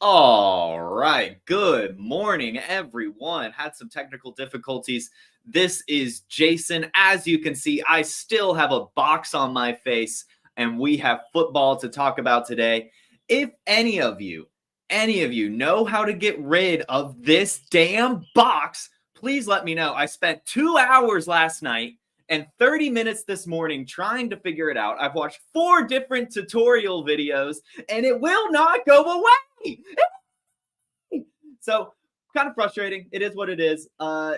All right. Good morning, everyone. Had some technical difficulties. This is Jason. As you can see, I still have a box on my face, and we have football to talk about today. If any of you know how to get rid of this damn box, please let me know. I spent 2 hours last night and 30 minutes this morning trying to figure it out. I've watched 4 different tutorial videos, and it will not go away. So kind of frustrating. It is what it is.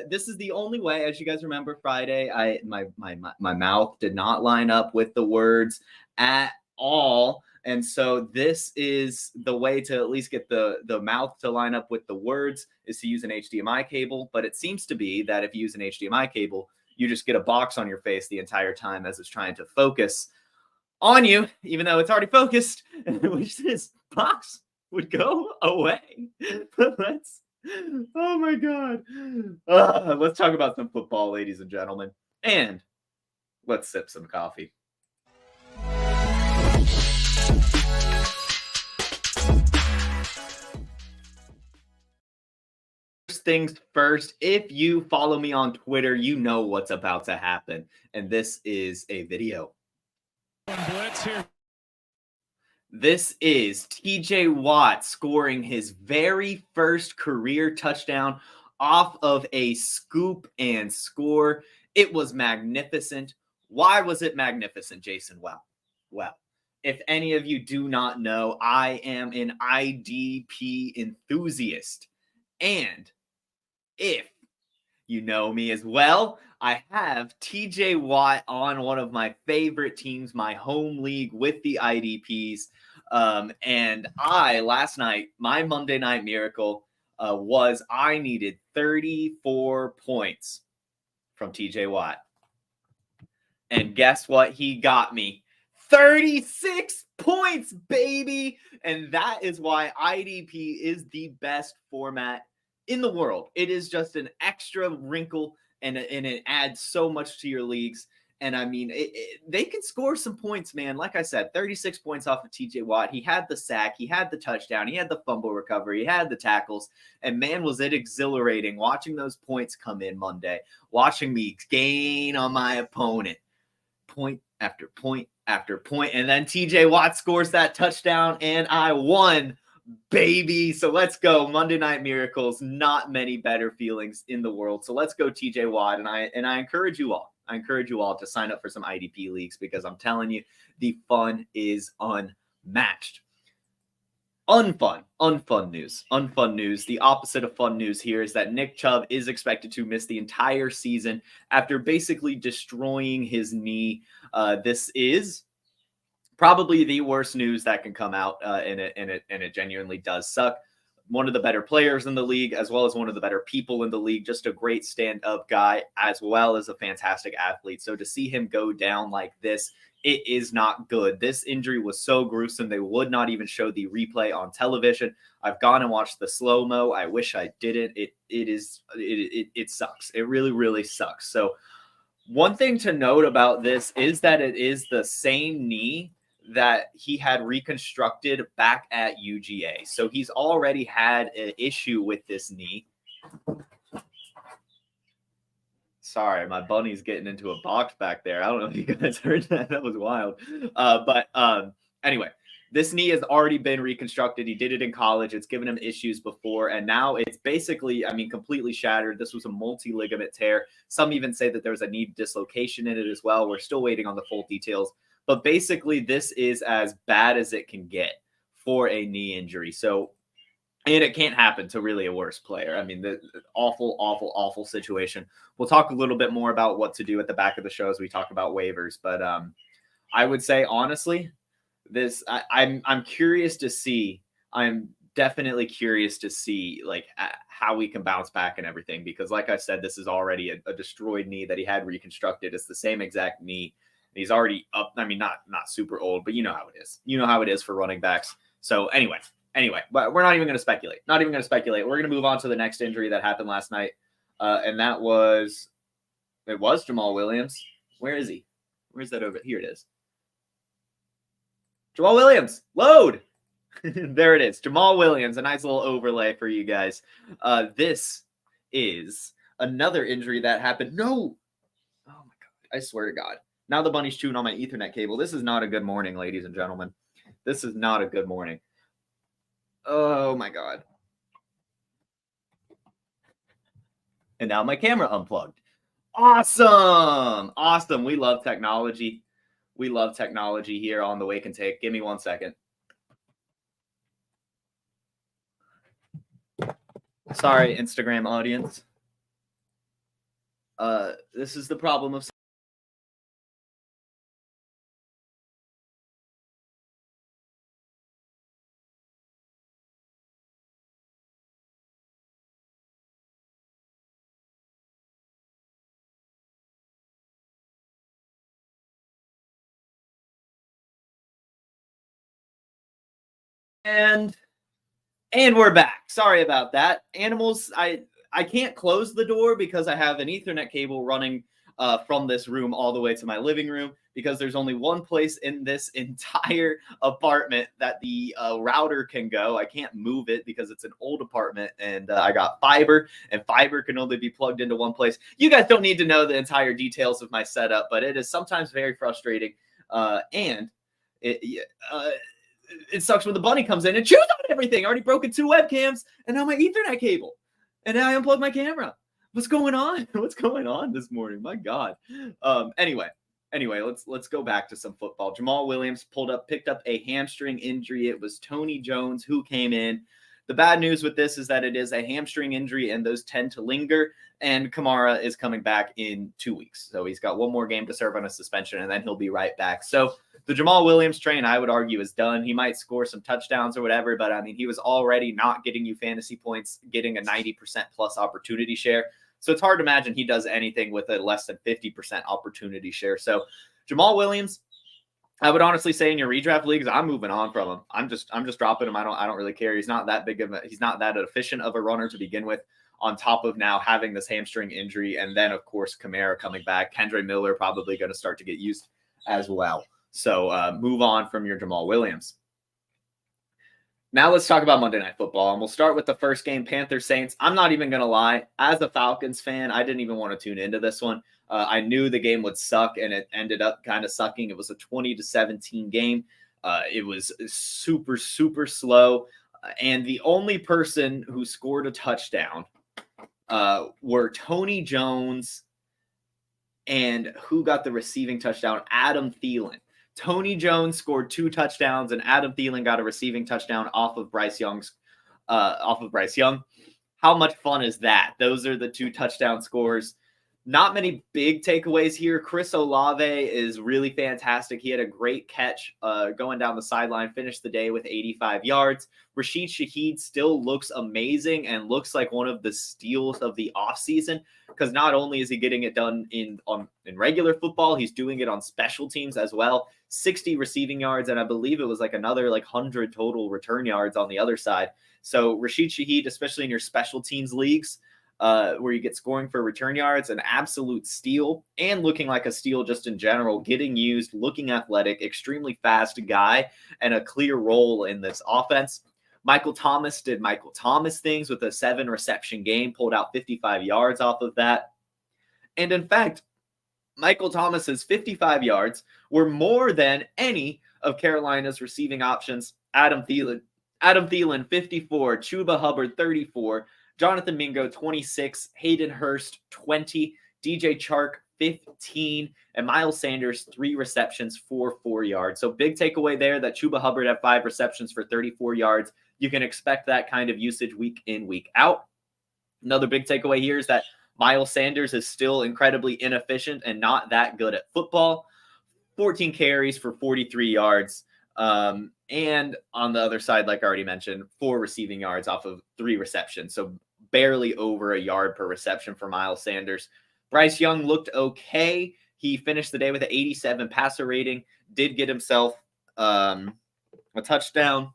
This is the only way. As you guys remember, Friday, my mouth did not line up with the words at all. And so this is the way to at least get the mouth to line up with the words, is to use an HDMI cable. But it seems to be that if you use an HDMI cable, you just get a box on your face the entire time as it's trying to focus on you, even though it's already focused. Which this box would go away. Oh my God. Let's talk about some football, ladies and gentlemen. And let's sip some coffee. First things first, if you follow me on Twitter, you know what's about to happen. And this is a video. Blitz here. This is TJ Watt scoring his very first career touchdown off of a scoop and score. It was magnificent. Why was it magnificent, Jason? Well, if any of you do not know, I am an IDP enthusiast. And if you know me as well, I have TJ Watt on one of my favorite teams, my home league with the IDPs. And last night, my Monday Night Miracle was I needed 34 points from TJ Watt. And guess what? He got me 36 points, baby. And that is why IDP is the best format in the world. It is just an extra wrinkle, and it adds so much to your leagues. And I mean, they can score some points, man. Like I said, 36 points off of TJ Watt. He had the sack, he had the touchdown, he had the fumble recovery, he had the tackles. And man, was it exhilarating watching those points come in Monday, watching me gain on my opponent, point after point after point. And then TJ Watt scores that touchdown, and I won, baby. So let's go. Monday Night Miracles. Not many better feelings in the world. So let's go TJ Watt. And I encourage you all. I encourage you all to sign up for some IDP leagues, because I'm telling you, the fun is unmatched. Unfun news. The opposite of fun news here is that Nick Chubb is expected to miss the entire season after basically destroying his knee. This is probably the worst news that can come out, and it genuinely does suck. One of the better players in the league, as well as one of the better people in the league, just a great stand-up guy, as well as a fantastic athlete. So to see him go down like this, it is not good. This injury was so gruesome, they would not even show the replay on television. I've gone and watched the slow-mo. I wish I didn't. It sucks. It really, really sucks. So one thing to note about this is that it is the same knee that he had reconstructed back at UGA. So he's already had an issue with this knee. Sorry, my bunny's getting into a box back there. I don't know if you guys heard that. That was wild. But anyway, this knee has already been reconstructed. He did it in college. It's given him issues before, and now it's basically, completely shattered. This was a multi-ligament tear. Some even say that there was a knee dislocation in it as well. We're still waiting on the full details. But basically, this is as bad as it can get for a knee injury. So, and it can't happen to really a worse player. I mean, the awful situation. We'll talk a little bit more about what to do at the back of the show as we talk about waivers. But I would say, honestly, I'm curious to see. I'm definitely curious to see like how we can bounce back and everything, because like I said, this is already a destroyed knee that he had reconstructed. It's the same exact knee. He's already up. I mean, not super old, but you know how it is. You know how it is for running backs. So anyway, but we're not even going to speculate. We're going to move on to the next injury that happened last night. And that was Jamal Williams. Where is he? Where's that over? Here it is. Jamal Williams, load. There it is. Jamal Williams, a nice little overlay for you guys. This is another injury that happened. No. Oh, my God. I swear to God. Now the bunny's chewing on my Ethernet cable. This is not a good morning, ladies and gentlemen. This is not a good morning. Oh, my God. And now my camera unplugged. Awesome. Awesome. We love technology. We love technology here on the Wake and Take. Give me 1 second. Sorry, Instagram audience. This is the problem of... And we're back. Sorry about that. Animals, I can't close the door because I have an Ethernet cable running from this room all the way to my living room, because there's only one place in this entire apartment that the router can go. I can't move it because it's an old apartment, and I got fiber, and fiber can only be plugged into one place. You guys don't need to know the entire details of my setup, but it is sometimes very frustrating, and it sucks when the bunny comes in and chews on everything. I already broken 2 webcams, and now my Ethernet cable, and now I unplugged my camera. What's going on? What's going on this morning? My God. Anyway, let's go back to some football. Jamal Williams picked up a hamstring injury. It was Tony Jones who came in. The bad news with this is that it is a hamstring injury, and those tend to linger. And Kamara is coming back in 2 weeks. So he's got one more game to serve on a suspension, and then he'll be right back. So the Jamal Williams train, I would argue, is done. He might score some touchdowns or whatever, but I mean, he was already not getting you fantasy points, getting a 90% plus opportunity share. So it's hard to imagine he does anything with a less than 50% opportunity share. So Jamal Williams, I would honestly say in your redraft leagues, I'm moving on from him. I'm just dropping him. I don't really care. He's not that he's not that efficient of a runner to begin with, on top of now having this hamstring injury. And then of course, Kamara coming back. Kendre Miller probably going to start to get used as well. So move on from your Jamal Williams. Now let's talk about Monday Night Football, and we'll start with the first game, Panthers-Saints. I'm not even going to lie. As a Falcons fan, I didn't even want to tune into this one. I knew the game would suck, and it ended up kind of sucking. It was a 20-17 game. It was super, super slow. And the only person who scored a touchdown were Tony Jones, and who got the receiving touchdown? Adam Thielen. Tony Jones scored 2 touchdowns, and Adam Thielen got a receiving touchdown off of Bryce Young. How much fun is that? Those are the 2 touchdown scores. Not many big takeaways here. Chris Olave is really fantastic. He had a great catch going down the sideline, finished the day with 85 yards. Rashid Shaheed still looks amazing and looks like one of the steals of the offseason, because not only is he getting it done in regular football, he's doing it on special teams as well. 60 receiving yards, and I believe it was like another 100 total return yards on the other side. So Rashid Shaheed, especially in your special teams leagues, where you get scoring for return yards, an absolute steal, and looking like a steal just in general, getting used, looking athletic, extremely fast guy, and a clear role in this offense. Michael Thomas did Michael Thomas things with a 7-reception game, pulled out 55 yards off of that. And in fact, Michael Thomas's 55 yards were more than any of Carolina's receiving options. Adam Thielen 54, Chuba Hubbard 34, Jonathan Mingo 26, Hayden Hurst 20, DJ Chark 15, and Miles Sanders 3 receptions for 4 yards. So big takeaway there that Chuba Hubbard had 5 receptions for 34 yards. You can expect that kind of usage week in, week out. Another big takeaway here is that Miles Sanders is still incredibly inefficient and not that good at football. 14 carries for 43 yards. And on the other side, like I already mentioned, 4 receiving yards off of 3 receptions. So barely over a yard per reception for Miles Sanders. Bryce Young looked okay. He finished the day with an 87 passer rating, did get himself a touchdown.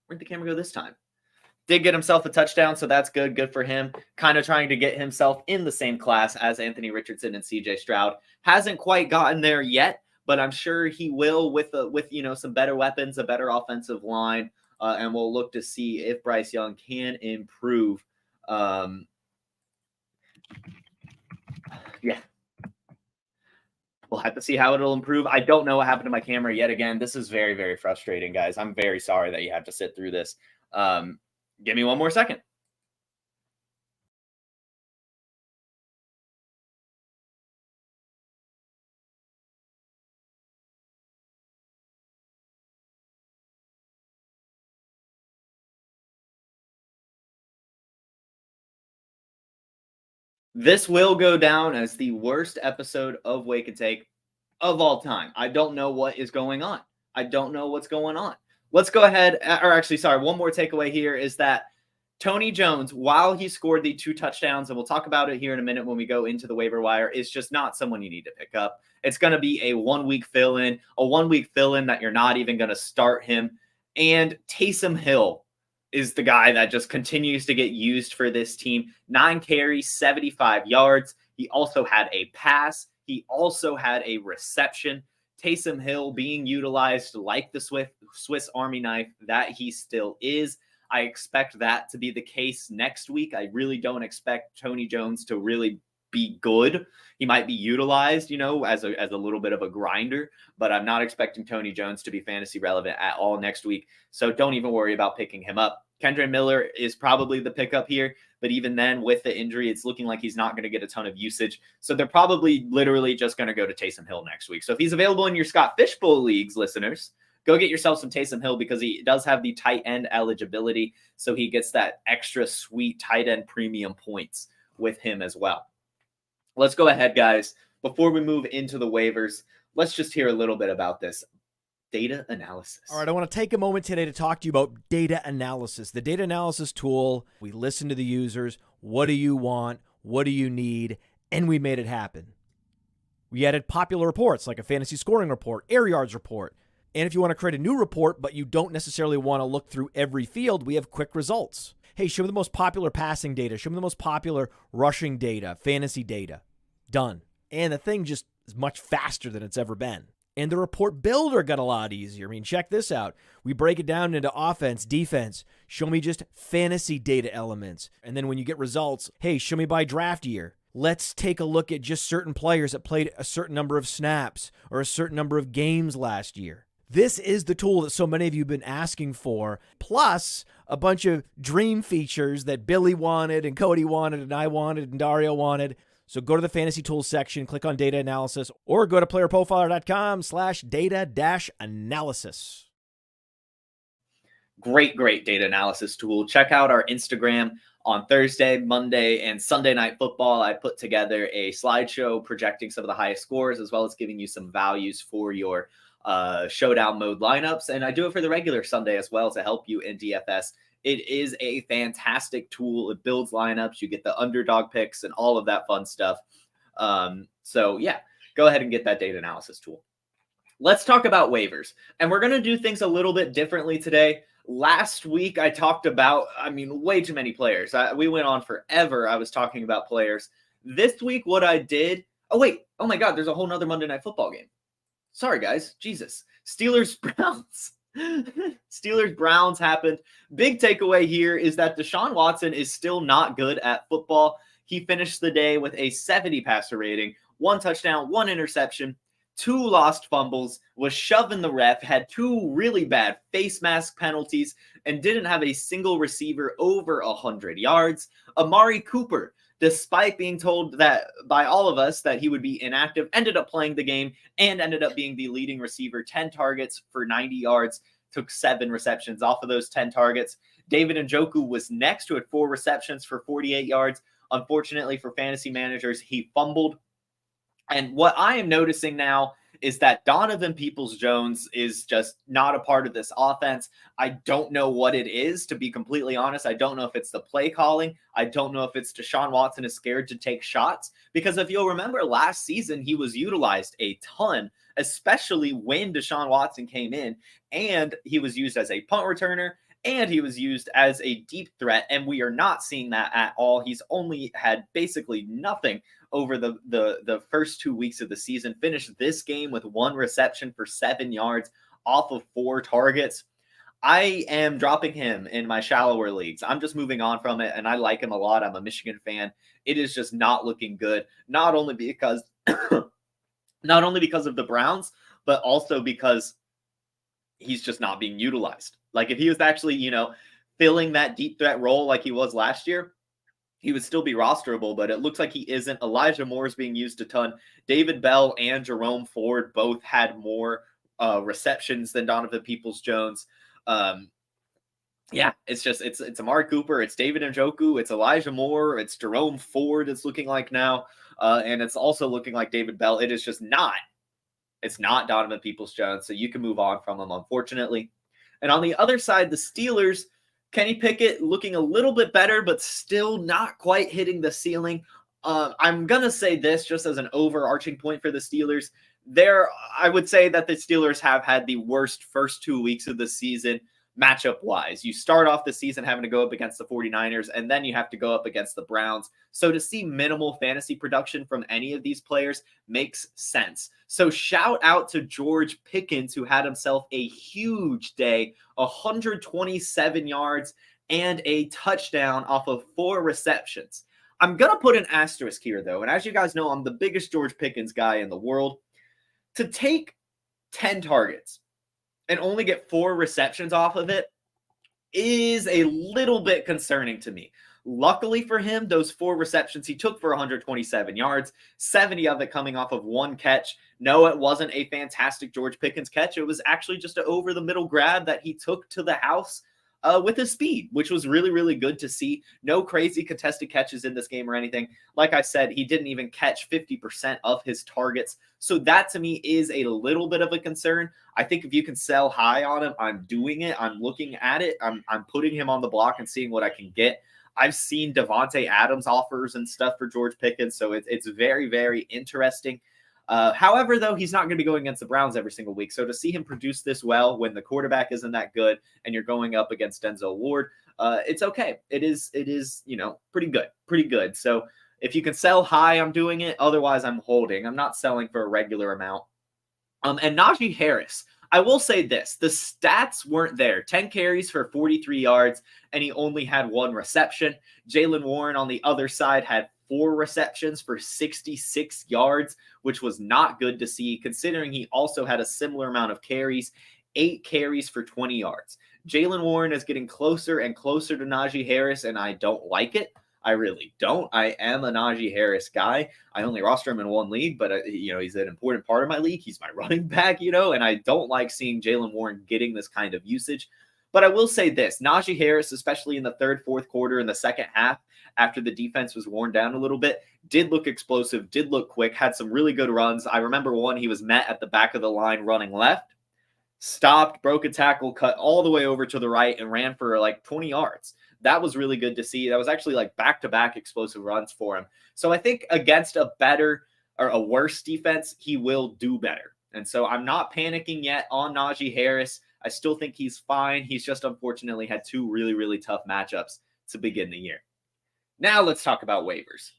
Where'd the camera go this time? Did get himself a touchdown, so that's good. Good for him. Kind of trying to get himself in the same class as Anthony Richardson and CJ Stroud. Hasn't quite gotten there yet, but I'm sure he will with some better weapons, a better offensive line, and we'll look to see if Bryce Young can improve. Yeah. We'll have to see how it'll improve. I don't know what happened to my camera yet again. This is very, very frustrating, guys. I'm very sorry that you have to sit through this. Give me one more second. This will go down as the worst episode of Wake and Take of all time. I don't know what is going on. I don't know what's going on. Let's go ahead. Or actually, sorry, one more takeaway here is that Tony Jones, while he scored the 2 touchdowns, and we'll talk about it here in a minute when we go into the waiver wire, is just not someone you need to pick up. It's going to be a 1-week fill-in, that you're not even going to start him. And Taysom Hill is the guy that just continues to get used for this team. 9 carries, 75 yards. He also had a pass. He also had a reception. Taysom Hill being utilized like the Swiss Army knife that he still is. I expect that to be the case next week. I really don't expect Tony Jones to really be good. He might be utilized, as a little bit of a grinder, but I'm not expecting Tony Jones to be fantasy relevant at all next week. So don't even worry about picking him up. Kendre Miller is probably the pickup here, but even then with the injury, it's looking like he's not going to get a ton of usage. So they're probably literally just going to go to Taysom Hill next week. So if he's available in your Scott Fishbowl leagues, listeners, go get yourself some Taysom Hill because he does have the tight end eligibility. So he gets that extra sweet tight end premium points with him as well. Let's go ahead, guys. Before we move into the waivers, let's just hear a little bit about this data analysis. All right, I want to take a moment today to talk to you about data analysis. The data analysis tool, we listen to the users. What do you want? What do you need? And we made it happen. We added popular reports like a fantasy scoring report, air yards report. And if you want to create a new report, but you don't necessarily want to look through every field, we have quick results. Hey, show me the most popular passing data. Show me the most popular rushing data, fantasy data. Done. And the thing just is much faster than it's ever been. And the report builder got a lot easier. I mean, check this out. We break it down into offense, defense. Show me just fantasy data elements. And then when you get results, hey, show me by draft year. Let's take a look at just certain players that played a certain number of snaps or a certain number of games last year. This is the tool that so many of you have been asking for, plus a bunch of dream features that Billy wanted and Cody wanted and I wanted and Dario wanted. So go to the fantasy tools section, click on data analysis, or go to playerprofiler.com/data-analysis. Great data analysis tool. Check out our Instagram on Thursday, Monday, and Sunday Night Football. I put together a slideshow projecting some of the highest scores as well as giving you some values for your showdown mode lineups. And I do it for the regular Sunday as well to help you in DFS. It is a fantastic tool. It builds lineups. You get the underdog picks and all of that fun stuff. So yeah, go ahead and get that data analysis tool. Let's talk about waivers. And we're going to do things a little bit differently today. Last week, I talked about, way too many players. We went on forever. I was talking about players. This week, what I did, oh my God, there's a whole nother Monday Night Football game. Sorry, guys. Jesus. Steelers-Browns. Steelers-Browns happened. Big takeaway here is that Deshaun Watson is still not good at football. He finished the day with a 70 passer rating, 1 touchdown, 1 interception, 2 lost fumbles, was shoving the ref, had 2 really bad face mask penalties, and didn't have a single receiver over 100 yards. Amari Cooper, despite being told that by all of us that he would be inactive, ended up playing the game and ended up being the leading receiver, 10 targets for 90 yards, took 7 receptions off of those 10 targets. David Njoku was next to it, 4 receptions for 48 yards. Unfortunately for fantasy managers, he fumbled. And what I am noticing now is that Donovan Peoples-Jones is just not a part of this offense. I don't know what it is, to be completely honest. I don't know if it's the play calling. I don't know if it's Deshaun Watson is scared to take shots. Because if you'll remember last season, he was utilized a ton, especially when Deshaun Watson came in. And he was used as a punt returner and he was used as a deep threat, and we are not seeing that at all. He's only had basically nothing over the first 2 weeks of the season. Finished this game with 1 reception for 7 yards off of 4 targets. I am dropping him in my shallower leagues. I'm just moving on from it, and I like him a lot. I'm a Michigan fan. It is just not looking good, not only because of the Browns, but also because he's just not being utilized. Like if he was actually, filling that deep threat role like he was last year, he would still be rosterable, but it looks like he isn't. Elijah Moore is being used a ton. David Bell and Jerome Ford both had more receptions than Donovan Peoples-Jones. It's Amari Cooper, it's David Njoku, it's Elijah Moore, it's Jerome Ford. It's looking like now, and it's also looking like David Bell. It is just not. It's not Donovan Peoples-Jones, so you can move on from him, unfortunately. And on the other side, the Steelers, Kenny Pickett looking a little bit better, but still not quite hitting the ceiling. I'm going to say this just as an overarching point for the Steelers. I would say that the Steelers have had the worst first 2 weeks of the season matchup-wise. You start off the season having to go up against the 49ers, and then you have to go up against the Browns. So to see minimal fantasy production from any of these players makes sense. So shout out to George Pickens, who had himself a huge day, 127 yards and a touchdown off of 4 receptions. I'm going to put an asterisk here, though, and as you guys know, I'm the biggest George Pickens guy in the world. To take 10 targets and only get 4 receptions off of it is a little bit concerning to me. Luckily for him, those 4 receptions he took for 127 yards, 70 of it coming off of 1 catch. No, it wasn't a fantastic George Pickens catch. It was actually just an over-the-middle grab that he took to the house with his speed, which was really, really good to see. No crazy contested catches in this game or anything. Like I said, he didn't even catch 50% of his targets. So that to me is a little bit of a concern. I think if you can sell high on him, I'm doing it. I'm looking at it. I'm putting him on the block and seeing what I can get. I've seen Devontae Adams offers and stuff for George Pickens, so it's very, very interesting. However, though, he's not going to be going against the Browns every single week. So to see him produce this well when the quarterback isn't that good and you're going up against Denzel Ward, it's okay. It is, pretty good. So if you can sell high, I'm doing it. Otherwise, I'm holding. I'm not selling for a regular amount. And Najee Harris, I will say this. The stats weren't there. 10 carries for 43 yards, and he only had 1 reception. Jaylen Warren on the other side had 4 receptions for 66 yards, which was not good to see, considering he also had a similar amount of carries, 8 carries for 20 yards. Jaylen Warren is getting closer and closer to Najee Harris, and I don't like it. I really don't. I am a Najee Harris guy. I only roster him in 1 league, but he's an important part of my league. He's my running back, and I don't like seeing Jaylen Warren getting this kind of usage. But I will say this, Najee Harris, especially in the 3rd, 4th quarter, in the second half, after the defense was worn down a little bit, did look explosive, did look quick, had some really good runs. I remember one, he was met at the back of the line running left, stopped, broke a tackle, cut all the way over to the right, and ran for like 20 yards. That was really good to see. That was actually like back-to-back explosive runs for him. So I think against a better or a worse defense, he will do better. And so I'm not panicking yet on Najee Harris. I still think he's fine. He's just unfortunately had 2 really, really tough matchups to begin the year. Now let's talk about waivers.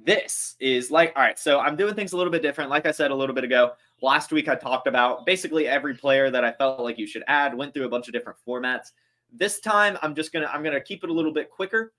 This is like, all right, so I'm doing things a little bit different. Like I said a little bit ago, last week I talked about basically every player that I felt like you should add, went through a bunch of different formats. This time I'm going to keep it a little bit quicker,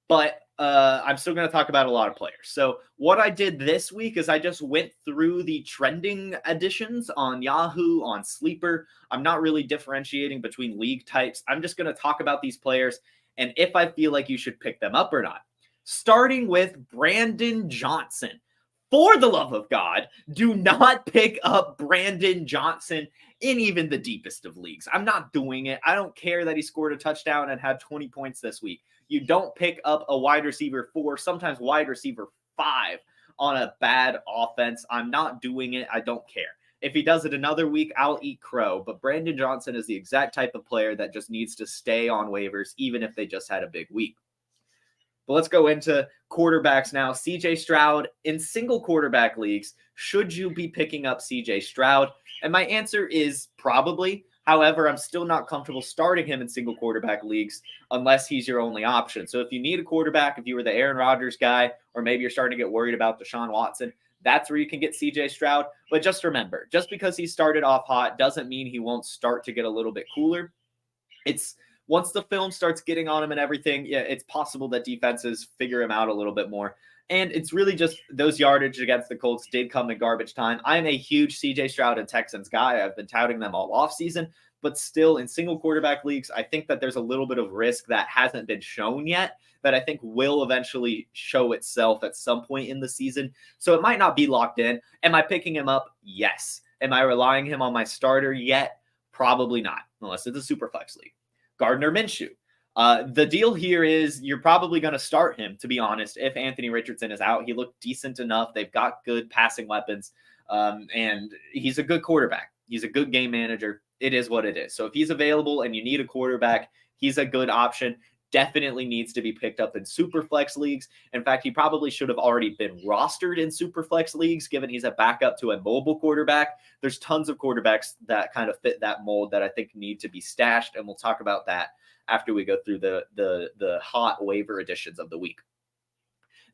but I'm still going to talk about a lot of players. So what I did this week is I just went through the trending additions on Yahoo, on Sleeper. I'm not really differentiating between league types. I'm just going to talk about these players and if I feel like you should pick them up or not. Starting with Brandon Johnson. For the love of God, do not pick up Brandon Johnson in even the deepest of leagues. I'm not doing it. I don't care that he scored a touchdown and had 20 points this week. You don't pick up a wide receiver 4, sometimes wide receiver 5 on a bad offense. I'm not doing it. I don't care. If he does it another week, I'll eat crow. But Brandon Johnson is the exact type of player that just needs to stay on waivers, even if they just had a big week. But let's go into quarterbacks now. CJ Stroud in single quarterback leagues. Should you be picking up CJ Stroud? And my answer is probably. However, I'm still not comfortable starting him in single quarterback leagues unless he's your only option. So if you need a quarterback, if you were the Aaron Rodgers guy, or maybe you're starting to get worried about Deshaun Watson, that's where you can get CJ Stroud. But just remember, just because he started off hot doesn't mean he won't start to get a little bit cooler. It's once the film starts getting on him and everything, yeah, it's possible that defenses figure him out a little bit more. And it's really just those yardage against the Colts did come in garbage time. I'm a huge CJ Stroud and Texans guy. I've been touting them all offseason, but still in single quarterback leagues, I think that there's a little bit of risk that hasn't been shown yet that I think will eventually show itself at some point in the season. So it might not be locked in. Am I picking him up? Yes. Am I relying him on my starter yet? Probably not, unless it's a super flex league. Gardner Minshew. The deal here is you're probably going to start him, to be honest, if Anthony Richardson is out. He looked decent enough. They've got good passing weapons, and he's a good quarterback. He's a good game manager. It is what it is. So if he's available and you need a quarterback, he's a good option. Definitely needs to be picked up in super flex leagues. In fact, he probably should have already been rostered in super flex leagues, given he's a backup to a mobile quarterback. There's tons of quarterbacks that kind of fit that mold that I think need to be stashed, and we'll talk about that after we go through the hot waiver editions of the week.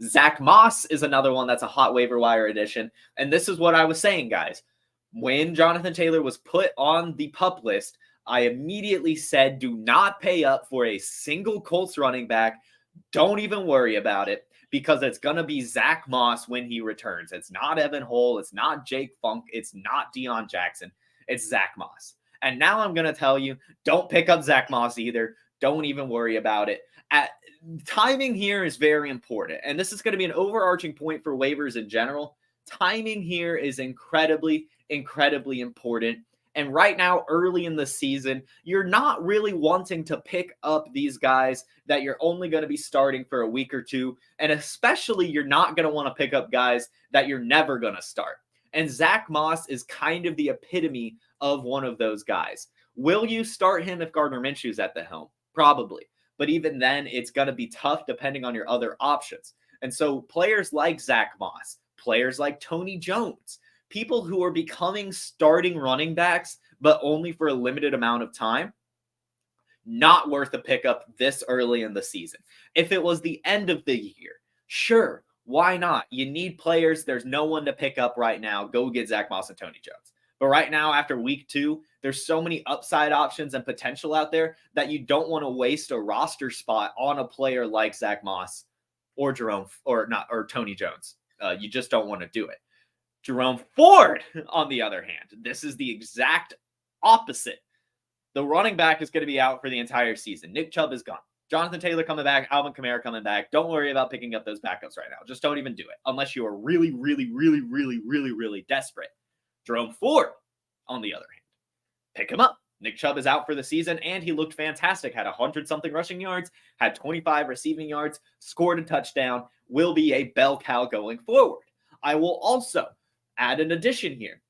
Zach Moss is another one that's a hot waiver wire edition. And this is what I was saying, guys. When Jonathan Taylor was put on the PUP list, I immediately said, do not pay up for a single Colts running back. Don't even worry about it, because it's going to be Zach Moss when he returns. It's not Evan Hull. It's not Jake Funk. It's not Deion Jackson. It's Zach Moss. And now I'm going to tell you, don't pick up Zach Moss either. Don't even worry about it. Timing here is very important. And this is going to be an overarching point for waivers in general. Timing here is incredibly, incredibly important. And right now, early in the season, you're not really wanting to pick up these guys that you're only going to be starting for a week or two. And especially, you're not going to want to pick up guys that you're never going to start. And Zach Moss is kind of the epitome of one of those guys. Will you start him if Gardner Minshew's at the helm? Probably. But even then, it's going to be tough depending on your other options. And so players like Zach Moss, players like Tony Jones, people who are becoming starting running backs, but only for a limited amount of time, not worth a pickup this early in the season. If it was the end of the year, sure, why not? You need players. There's no one to pick up right now. Go get Zach Moss and Tony Jones. But right now, after week 2, there's so many upside options and potential out there that you don't want to waste a roster spot on a player like Zach Moss or Tony Jones. You just don't want to do it. Jerome Ford, on the other hand, this is the exact opposite. The running back is going to be out for the entire season. Nick Chubb is gone. Jonathan Taylor coming back. Alvin Kamara coming back. Don't worry about picking up those backups right now. Just don't even do it unless you are really, really, really, really, really, really desperate. Jerome Ford, on the other hand, pick him up. Nick Chubb is out for the season, and he looked fantastic. Had 100-something rushing yards, had 25 receiving yards, scored a touchdown, will be a bell cow going forward. I will also add an addition here.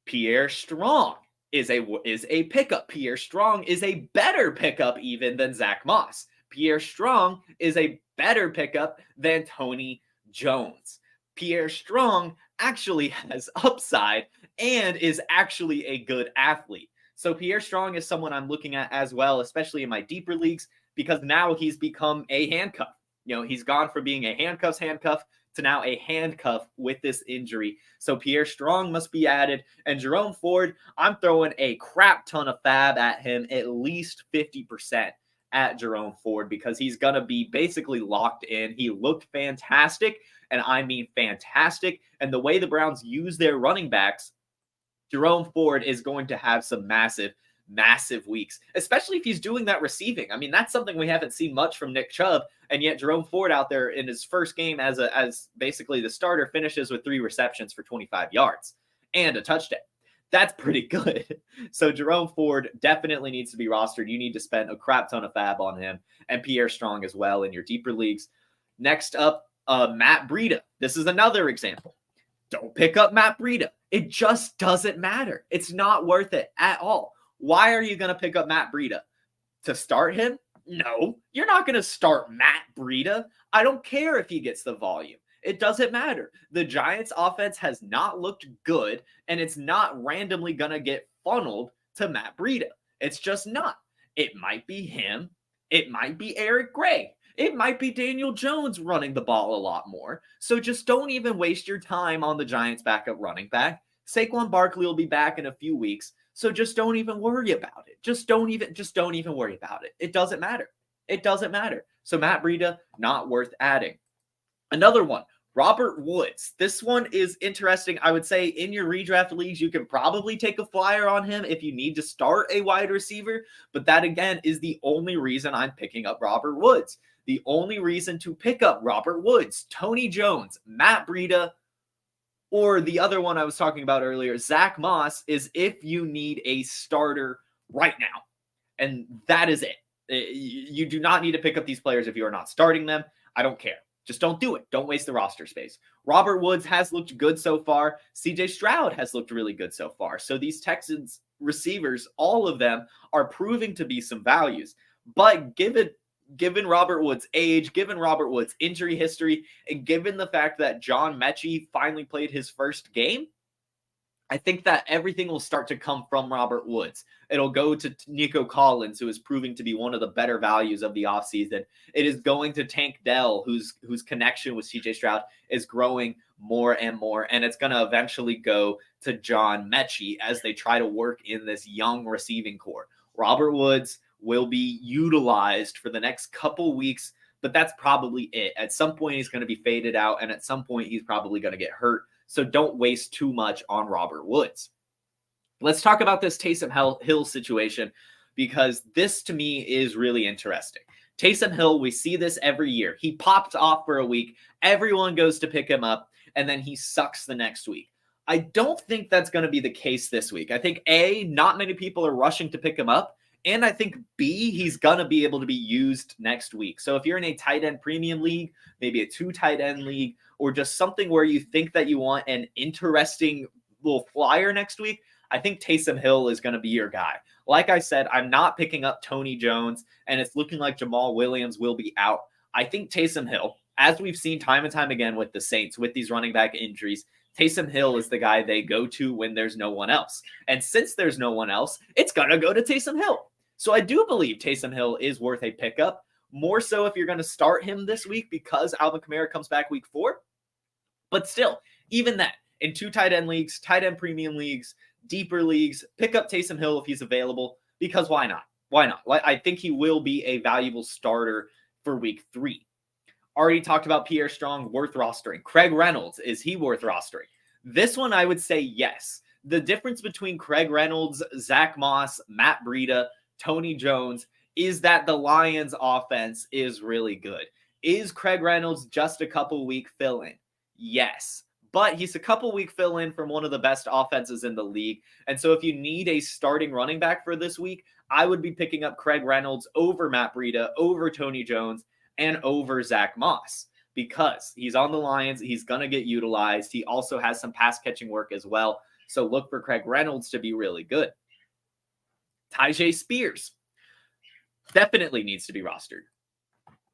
Pierre Strong is a pickup. Pierre Strong is a better pickup even than Zach Moss. Pierre Strong is a better pickup than Tony Jones. Pierre Strong actually has upside and is actually a good athlete. So Pierre Strong is someone I'm looking at as well, especially in my deeper leagues, because now he's become a handcuff. You know, he's gone from being a handcuff to now a handcuff with this injury. So Pierre Strong must be added. And Jerome Ford, I'm throwing a crap ton of fab at him, at least 50% at Jerome Ford, because he's going to be basically locked in. He looked fantastic, and I mean fantastic. And the way the Browns use their running backs, Jerome Ford is going to have some massive weeks, especially if he's doing that receiving. I mean, that's something we haven't seen much from Nick Chubb, and yet Jerome Ford out there in his first game as basically the starter finishes with 3 receptions for 25 yards and a touchdown. That's pretty good. So Jerome Ford definitely needs to be rostered. You need to spend a crap ton of fab on him, and Pierre Strong as well in your deeper leagues. Next up, Matt Breida. This is another example. Don't pick up Matt Breida. It just doesn't matter. It's not worth it at all. Why are you going to pick up Matt Breida? To start him? No, you're not going to start Matt Breida. I don't care if he gets the volume. It doesn't matter. The Giants offense has not looked good, and it's not randomly going to get funneled to Matt Breida. It's just not. It might be him. It might be Eric Gray. It might be Daniel Jones running the ball a lot more. So just don't even waste your time on the Giants backup running back. Saquon Barkley will be back in a few weeks. So just don't even worry about it. Just don't even worry about it. It doesn't matter. It doesn't matter. So Matt Breida, not worth adding. Another one, Robert Woods. This one is interesting. I would say in your redraft leagues, you can probably take a flyer on him if you need to start a wide receiver. But that, again, is the only reason I'm picking up Robert Woods. The only reason to pick up Robert Woods, Tony Jones, Matt Breida, or the other one I was talking about earlier, Zach Moss, is if you need a starter right now. And that is it. You do not need to pick up these players if you are not starting them. I don't care. Just don't do it. Don't waste the roster space. Robert Woods has looked good so far. CJ Stroud has looked really good so far. So these Texans receivers, all of them are proving to be some values. But given Robert Woods' age, given Robert Woods' injury history, and given the fact that John Mechie finally played his first game, I think that everything will start to come from Robert Woods. It'll go to Nico Collins, who is proving to be one of the better values of the offseason. It is going to Tank Dell, whose connection with CJ Stroud is growing more and more. And it's going to eventually go to John Mechie as they try to work in this young receiving core. Robert Woods will be utilized for the next couple weeks, but that's probably it. At some point, he's going to be faded out, and at some point, he's probably going to get hurt. So don't waste too much on Robert Woods. Let's talk about this Taysom Hill situation, because this to me is really interesting. Taysom Hill, we see this every year. He popped off for a week. Everyone goes to pick him up, and then he sucks the next week. I don't think that's going to be the case this week. I think A, not many people are rushing to pick him up. And I think B, he's going to be able to be used next week. So if you're in a tight end premium league, maybe a 2 tight end league, or just something where you think that you want an interesting little flyer next week, I think Taysom Hill is going to be your guy. Like I said, I'm not picking up Tony Jones, and it's looking like Jamal Williams will be out. I think Taysom Hill, as we've seen time and time again with the Saints, with these running back injuries, Taysom Hill is the guy they go to when there's no one else. And since there's no one else, it's going to go to Taysom Hill. So I do believe Taysom Hill is worth a pickup, more so if you're going to start him this week because Alvin Kamara comes back week 4. But still, even that, in 2 tight end leagues, tight end premium leagues, deeper leagues, pick up Taysom Hill if he's available, because why not? Why not? I think he will be a valuable starter for week 3. Already talked about Pierre Strong, worth rostering. Craig Reynolds, is he worth rostering? This one, I would say yes. The difference between Craig Reynolds, Zach Moss, Matt Breida, Tony Jones is that the Lions offense is really good. Is Craig Reynolds just a couple week fill-in? Yes, but he's a couple week fill-in from one of the best offenses in the league. And so if you need a starting running back for this week, I would be picking up Craig Reynolds over Matt Breida, over Tony Jones, and over Zach Moss, because he's on the Lions. He's going to get utilized. He also has some pass catching work as well. So look for Craig Reynolds to be really good. Tyjae Spears definitely needs to be rostered.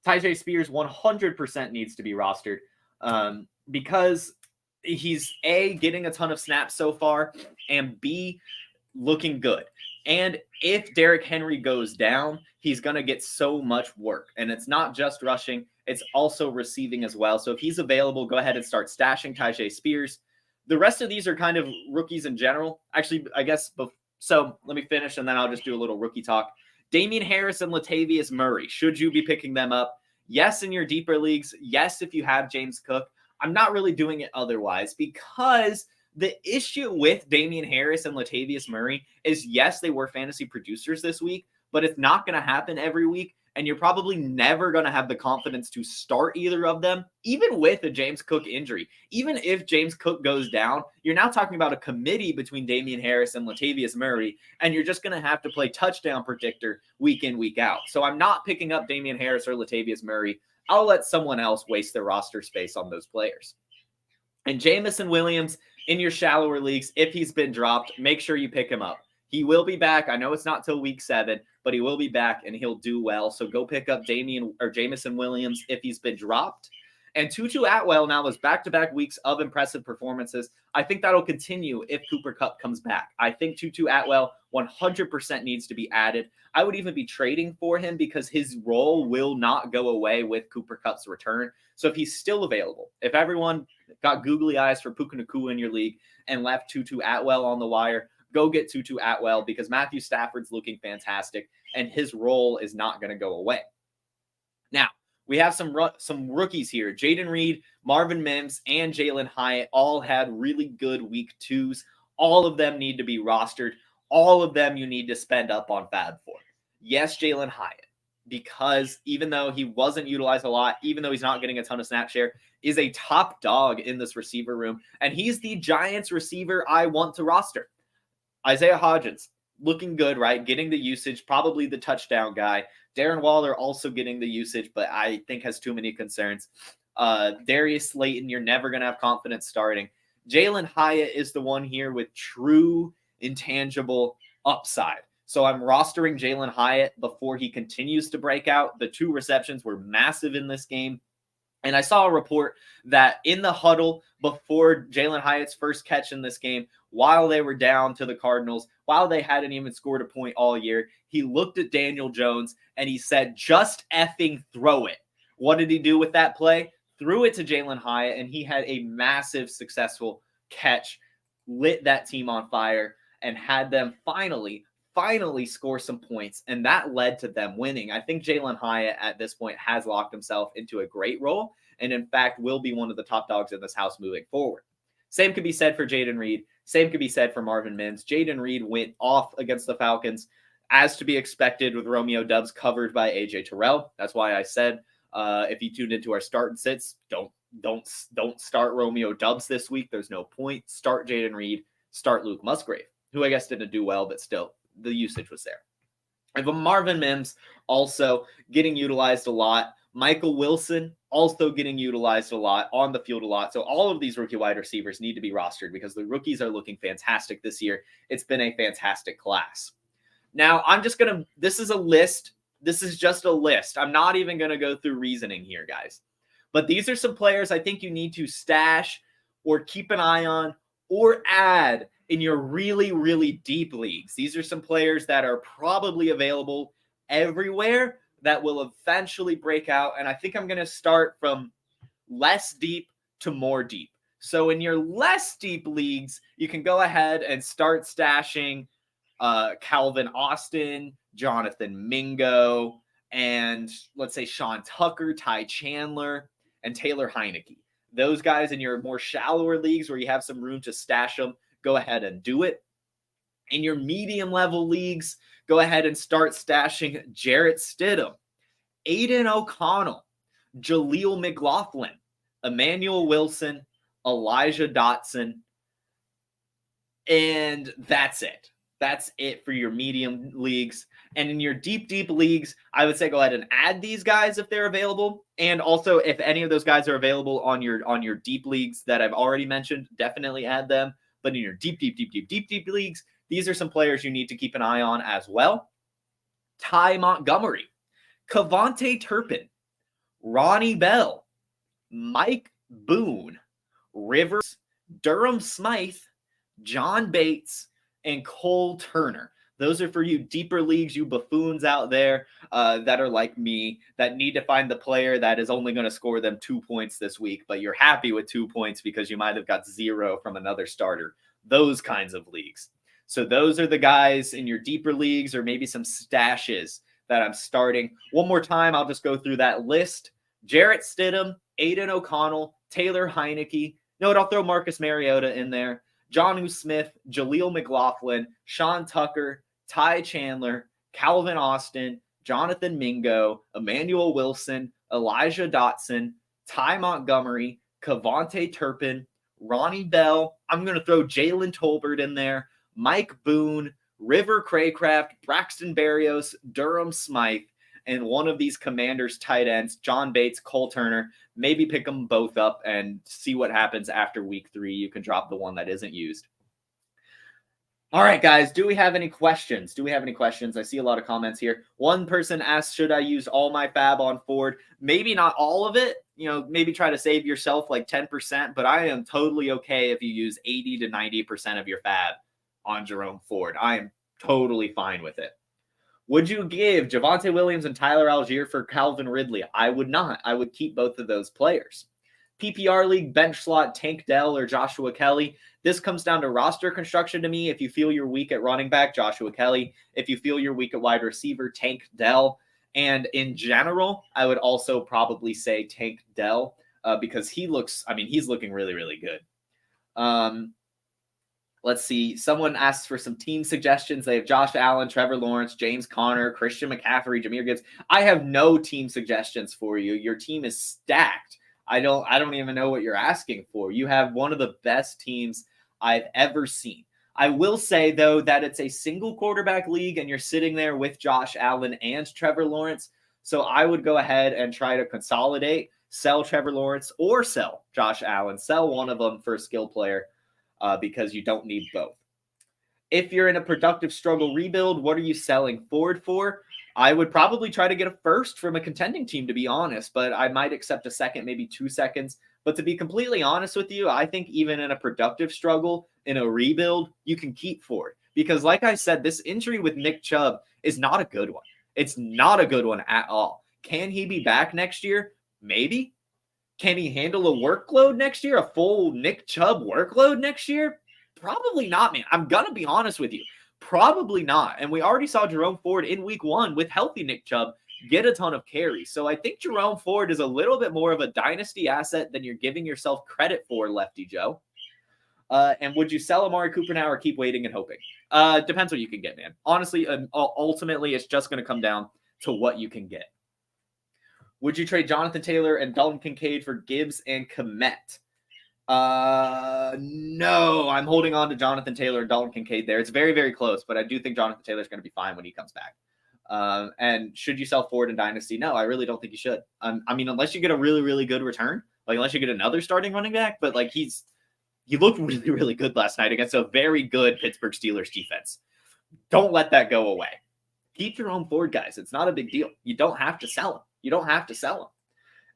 Tyjae Spears 100% needs to be rostered because he's A, getting a ton of snaps so far, and B, looking good. And if Derrick Henry goes down, he's going to get so much work. And it's not just rushing, it's also receiving as well. So if he's available, go ahead and start stashing Tyjae Spears. The rest of these are kind of rookies in general. Actually, I guess, so let me finish and then I'll just do a little rookie talk. Damian Harris and Latavius Murray, should you be picking them up? Yes, in your deeper leagues. Yes, if you have James Cook. I'm not really doing it otherwise, because the issue with Damian Harris and Latavius Murray is, yes, they were fantasy producers this week, but it's not going to happen every week. And you're probably never going to have the confidence to start either of them, even with a James Cook injury. Even if James Cook goes down, you're now talking about a committee between Damian Harris and Latavius Murray, and you're just going to have to play touchdown predictor week in, week out. So I'm not picking up Damian Harris or Latavius Murray. I'll let someone else waste their roster space on those players. And Jameson Williams, in your shallower leagues, if he's been dropped, make sure you pick him up. He will be back. I know it's not till week 7, but he will be back and he'll do well. So go pick up Jameson Williams if he's been dropped. And Tutu Atwell now has back-to-back weeks of impressive performances. I think that'll continue if Cooper Kupp comes back. I think Tutu Atwell 100% needs to be added. I would even be trading for him because his role will not go away with Cooper Kupp's return. So if he's still available, if everyone got googly eyes for Puka Nacua in your league and left Tutu Atwell on the wire, go get Tutu Atwell because Matthew Stafford's looking fantastic and his role is not going to go away. Now, we have some rookies here. Jaden Reed, Marvin Mims, and Jalen Hyatt all had really good week 2s. All of them need to be rostered. All of them you need to spend up on Fab for. Yes, Jalen Hyatt, because even though he wasn't utilized a lot, even though he's not getting a ton of snap share, is a top dog in this receiver room, and he's the Giants receiver I want to roster. Isaiah Hodgins, looking good, right? Getting the usage, probably the touchdown guy. Darren Waller also getting the usage, but I think has too many concerns. Darius Slayton, you're never going to have confidence starting. Jalen Hyatt is the one here with true intangible upside. So I'm rostering Jalen Hyatt before he continues to break out. The 2 receptions were massive in this game. And I saw a report that in the huddle before Jalen Hyatt's first catch in this game, while they were down to the Cardinals, while they hadn't even scored a point all year, he looked at Daniel Jones and he said, just effing throw it. What did he do with that play? Threw it to Jalen Hyatt, and he had a massive successful catch, lit that team on fire, and had them finally score some points, and that led to them winning. I think Jalen Hyatt at this point has locked himself into a great role, and in fact will be one of the top dogs in this house moving forward. Same could be said for Jaden Reed. Same could be said for Marvin Mims. Jaden Reed went off against the Falcons, as to be expected, with Romeo Doubs covered by AJ Terrell. That's why I said if you tuned into our start and sits, don't start Romeo Doubs this week. There's no point. Start Jaden Reed. Start Luke Musgrave, who I guess didn't do well, but still the usage was there. And Marvin Mims also getting utilized a lot. Michael Wilson also getting utilized a lot, on the field a lot. So all of these rookie wide receivers need to be rostered because the rookies are looking fantastic this year. It's been a fantastic class. Now, this is a list. This is just a list. I'm not even going to go through reasoning here, guys. But these are some players I think you need to stash or keep an eye on or add in your really, really deep leagues. These are some players that are probably available everywhere that will eventually break out. And I think I'm going to start from less deep to more deep. So in your less deep leagues, you can go ahead and start stashing Calvin Austin, Jonathan Mingo, and let's say Sean Tucker, Ty Chandler, and Taylor Heineke. Those guys in your more shallower leagues where you have some room to stash them, go ahead and do it. In your medium level leagues, go ahead and start stashing Jarrett Stidham, Aiden O'Connell, Jaleel McLaughlin, Emmanuel Wilson, Elijah Dotson, and that's it. That's it for your medium leagues. And in your deep, deep leagues, I would say go ahead and add these guys if they're available. And also, if any of those guys are available on your deep leagues that I've already mentioned, definitely add them. But in your deep leagues, these are some players you need to keep an eye on as well. Ty Montgomery, Kavontae Turpin, Ronnie Bell, Mike Boone, Rivers, Durham Smythe, John Bates, and Cole Turner. Those are for you deeper leagues, you buffoons out there that are like me, that need to find the player that is only going to score them 2 points this week, but you're happy with 2 points because you might have got 0 from another starter. Those kinds of leagues. So those are the guys in your deeper leagues or maybe some stashes that I'm starting. One more time, I'll just go through that list. Jarrett Stidham, Aiden O'Connell, Taylor Heineke. No, I'll throw Marcus Mariota in there. Jonnu Smith, Jaleel McLaughlin, Sean Tucker, Ty Chandler, Calvin Austin, Jonathan Mingo, Emmanuel Wilson, Elijah Dotson, Ty Montgomery, Kavontae Turpin, Ronnie Bell. I'm going to throw Jalen Tolbert in there, Mike Boone, River Craycraft, Braxton Berrios, Durham Smythe, and one of these Commanders tight ends, John Bates, Cole Turner. Maybe pick them both up and see what happens after week 3. You can drop the one that isn't used. All right, guys, do we have any questions? I see a lot of comments here. One person asked, should I use all my fab on Ford? Maybe not all of it. Maybe try to save yourself like 10%, but I am totally okay if you use 80 to 90% of your fab on Jerome Ford. I am totally fine with it. Would you give Javonte Williams and Tyler Algier for Calvin Ridley? I would not. I would keep both of those players. PPR league, bench slot, Tank Dell or Joshua Kelly. This comes down to roster construction to me. If you feel you're weak at running back, Joshua Kelly. If you feel you're weak at wide receiver, Tank Dell. And in general, I would also probably say Tank Dell because he's looking really, really good. Let's see. Someone asks for some team suggestions. They have Josh Allen, Trevor Lawrence, James Conner, Christian McCaffrey, Jahmyr Gibbs. I have no team suggestions for you. Your team is stacked. I don't even know what you're asking for. You have one of the best teams I've ever seen. I will say, though, that it's a single quarterback league and you're sitting there with Josh Allen and Trevor Lawrence. So I would go ahead and try to consolidate, sell Trevor Lawrence or sell Josh Allen. Sell one of them for a skill player because you don't need both. If you're in a productive struggle rebuild, what are you selling Ford for? I would probably try to get a first from a contending team, to be honest, but I might accept a second, maybe 2 seconds. But to be completely honest with you, I think even in a productive struggle, in a rebuild, you can keep Ford. Because like I said, this injury with Nick Chubb is not a good one. It's not a good one at all. Can he be back next year? Maybe. Can he handle a workload next year? A full Nick Chubb workload next year? Probably not, man. I'm going to be honest with you. Probably not. And we already saw Jerome Ford in week 1 with healthy Nick Chubb get a ton of carries. So I think Jerome Ford is a little bit more of a dynasty asset than you're giving yourself credit for, Lefty Joe. And would you sell Amari Cooper now or keep waiting and hoping? Depends what you can get, man. Honestly, ultimately, it's just going to come down to what you can get. Would you trade Jonathan Taylor and Dalton Kincaid for Gibbs and Kmet? No, I'm holding on to Jonathan Taylor and Dalton Kincaid there. It's very, very close, but I do think Jonathan Taylor is going to be fine when he comes back. And should you sell Ford in Dynasty? No, I really don't think you should. Unless you get a really, really good return, like unless you get another starting running back, but like he looked really, really good last night against a very good Pittsburgh Steelers defense. Don't let that go away. Keep your own Ford, guys. It's not a big deal. You don't have to sell him.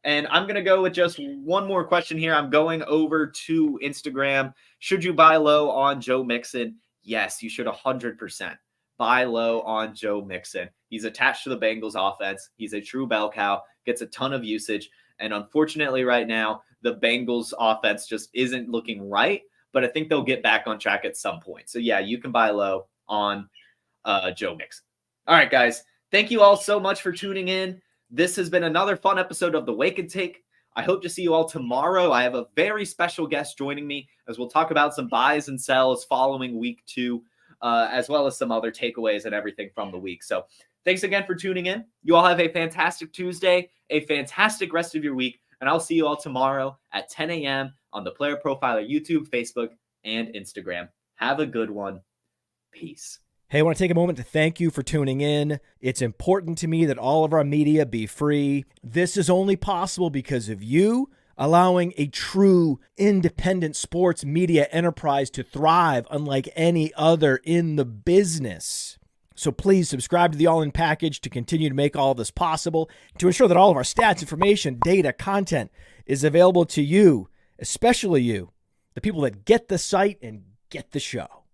And I'm going to go with just one more question here. I'm going over to Instagram. Should you buy low on Joe Mixon? Yes, you should 100% buy low on Joe Mixon. He's attached to the Bengals offense. He's a true bell cow, gets a ton of usage. And unfortunately right now, the Bengals offense just isn't looking right, but I think they'll get back on track at some point. So yeah, you can buy low on Joe Mixon. All right, guys. Thank you all so much for tuning in. This has been another fun episode of The Wake and Take. I hope to see you all tomorrow. I have a very special guest joining me as we'll talk about some buys and sells following week 2, as well as some other takeaways and everything from the week. So thanks again for tuning in. You all have a fantastic Tuesday, a fantastic rest of your week, and I'll see you all tomorrow at 10 a.m. on the Player Profiler YouTube, Facebook, and Instagram. Have a good one. Peace. Hey, I want to take a moment to thank you for tuning in. It's important to me that all of our media be free. This is only possible because of you allowing a true independent sports media enterprise to thrive unlike any other in the business. So please subscribe to the All In Package to continue to make all of this possible, to ensure that all of our stats, information, data, content is available to you, especially you, the people that get the site and get the show.